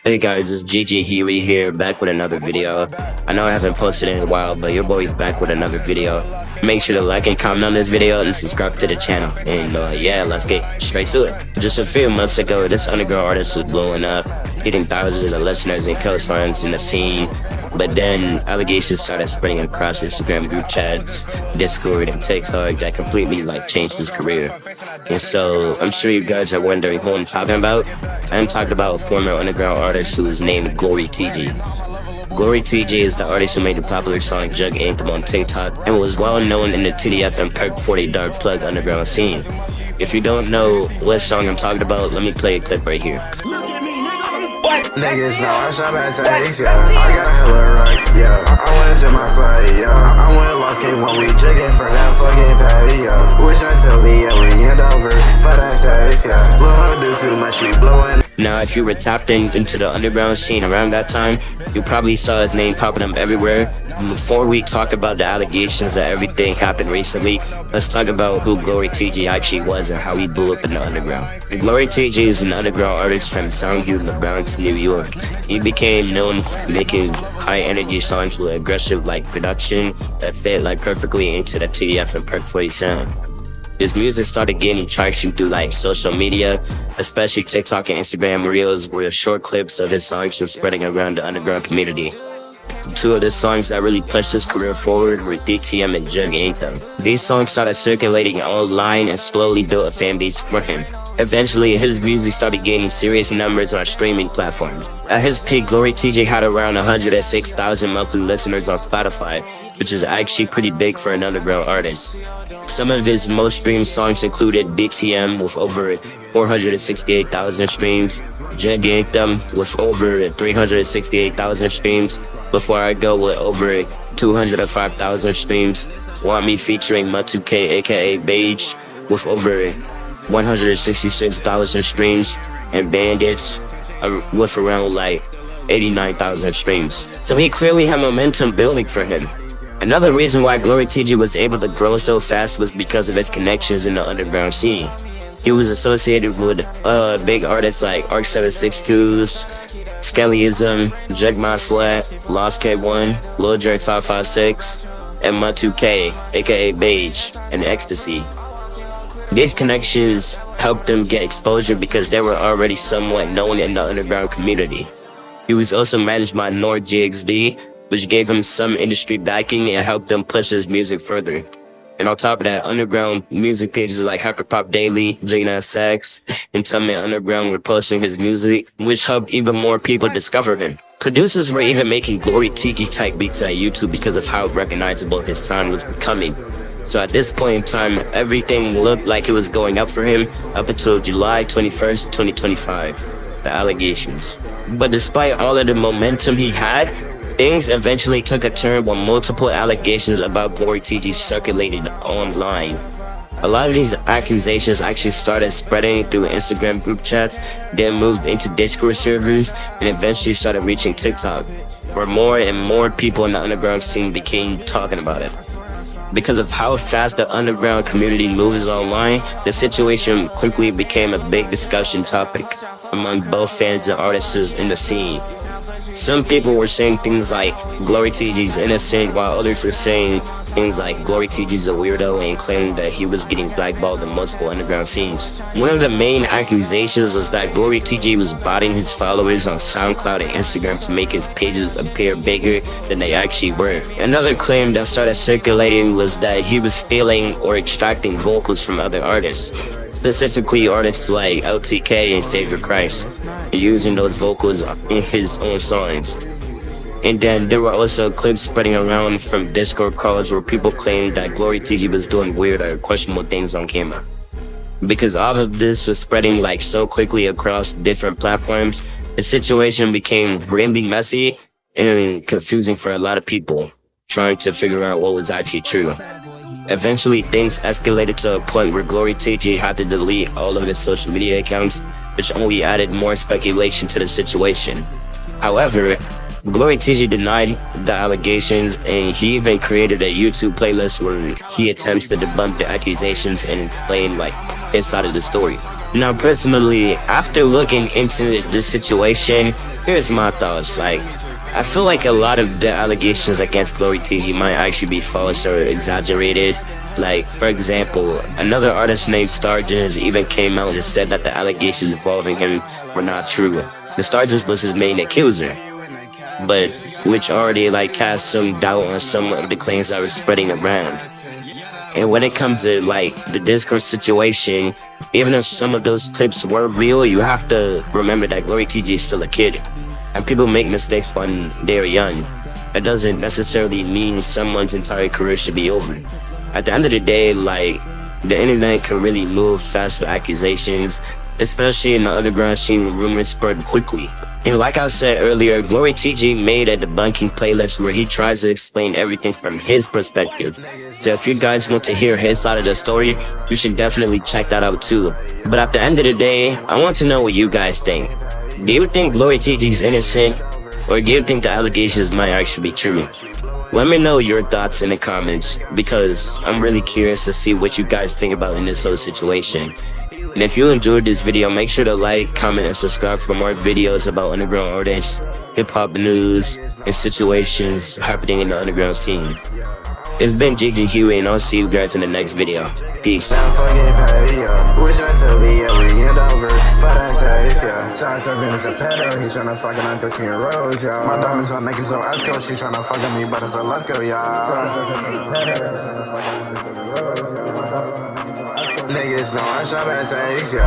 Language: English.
Hey guys, it's GG Huey here, back with another video. I know I haven't posted in a while, but your boy's back with another video. Make sure to like and comment on this video and subscribe to the channel. And yeah, let's get straight to it. Just a few months ago, this underground artist was blowing up, getting thousands of listeners and co-signs in the scene. But then allegations started spreading across Instagram group chats, Discord, and TikTok that completely changed his career. And so I'm sure you guys are wondering who I'm talking about. I'm talking about a former underground artist who is named Glorytiji. Glorytiji is the artist who made the popular song Jugg Anthem on TikTok and was well known in the TDF and Perk 40 Dark Plug underground scene. If you don't know what song I'm talking about, let me play a clip right here. Niggas know I shop at Taste, yeah. I got hella rocks, yeah. I went to my side, yeah. I went lost game when we jigging for that fucking patty, yeah. Wish I told me, yeah, we end over for that Taste, yeah. Lil' her do too much, she blowing. Now, if you were tapped into the underground scene around that time, you probably saw his name popping up everywhere. Before we talk about the allegations that everything happened recently, let's talk about who Glorytiji actually was and how he blew up in the underground. Glorytiji is an underground artist from Soundview in the Bronx, New York. He became known for making high-energy songs with aggressive production that fit perfectly into the TDF and Perk 40 sound. His music started gaining traction through social media, especially TikTok and Instagram Reels, where short clips of his songs were spreading around the underground community. Two of the songs that really pushed his career forward were DTM and Jugg Anthem. These songs started circulating online and slowly built a fan base for him. Eventually, his music started gaining serious numbers on streaming platforms. At his peak, Glorytiji had around 106,000 monthly listeners on Spotify, which is actually pretty big for an underground artist. Some of his most streamed songs included DTM with over 468,000 streams, Jugg Anthem with over 368,000 streams, Before I Go with over 205,000 streams, Want Me featuring Matuke aka Beige with over 166,000 streams, and Bandits with around 89,000 streams. So he clearly had momentum building for him. Another reason why Glorytiji was able to grow so fast was because of his connections in the underground scene. He was associated with big artists like Arc 762s, Skellyism, Jug My Slat, Lost K1, Lil Dre 556, and Ma2K, aka Beige, and Ecstasy. These connections helped him get exposure because they were already somewhat known in the underground community. He was also managed by Nord GXD, which gave him some industry backing and helped him push his music further. And on top of that, underground music pages like Hyperpop Daily, Jane Sax, and Tubman Underground were posting his music, which helped even more people discover him. Producers were even making Glorytiji type beats at YouTube because of how recognizable his sound was becoming. So at this point in time, everything looked like it was going up for him up until July 21st, 2025, the allegations. But despite all of the momentum he had, things eventually took a turn when multiple allegations about Glorytiji circulated online. A lot of these accusations actually started spreading through Instagram group chats, then moved into Discord servers, and eventually started reaching TikTok, where more and more people in the underground scene began talking about it. Because of how fast the underground community moves online, the situation quickly became a big discussion topic among both fans and artists in the scene. Some people were saying things like Glorytiji's innocent, while others were saying things like Glorytiji's a weirdo and claiming that he was getting blackballed in multiple underground scenes. One of the main accusations was that Glorytiji was botting his followers on SoundCloud and Instagram to make his pages appear bigger than they actually were. Another claim that started circulating was that he was stealing or extracting vocals from other artists, specifically artists like LTK and Savorchrist, and using those vocals in his own songs. And then there were also clips spreading around from Discord calls where people claimed that Glorytiji was doing weird or questionable things on camera. Because all of this was spreading so quickly across different platforms, the situation became really messy and confusing for a lot of people trying to figure out what was actually true. Eventually, things escalated to a point where Glorytiji had to delete all of his social media accounts, which only added more speculation to the situation. However, Glorytiji denied the allegations, and he even created a YouTube playlist where he attempts to debunk the accusations and explain his side of the story. Now, personally, after looking into this situation, Here's my thoughts. Like, I feel like a lot of the allegations against Glorytiji might actually be false or exaggerated. Like, for example, another artist named Stargins even came out and said that the allegations involving him were not true. The Stargins was his main accuser, but which already like cast some doubt on some of the claims that were spreading around. And when it comes to like the Discord situation, even if some of those clips were real, you have to remember that Glorytiji is still a kid, and people make mistakes when they're young. That doesn't necessarily mean someone's entire career should be over. At the end of the day, like, the internet can really move fast with accusations, especially in the underground scene where rumors spread quickly. And like I said earlier, Glorytiji made a debunking playlist where he tries to explain everything from his perspective. So if you guys want to hear his side of the story, you should definitely check that out too. But at the end of the day, I want to know what you guys think. Do you think Glorytiji is innocent, or do you think the allegations might actually be true? Let me know your thoughts in the comments, because I'm really curious to see what you guys think about in this whole situation. And if you enjoyed this video, make sure to like, comment, and subscribe for more videos about underground artists, hip-hop news, and situations happening in the underground scene. It's been Jigg Huey, and I'll see you guys in the next video. Peace. Sorry, serving as a pedo, he tryna fuck on 13 rows, y'all. My diamonds on naked, so I go. She tryna fuck on me, but I said, let's go, y'all. Niggas know I shop at 6, y'all.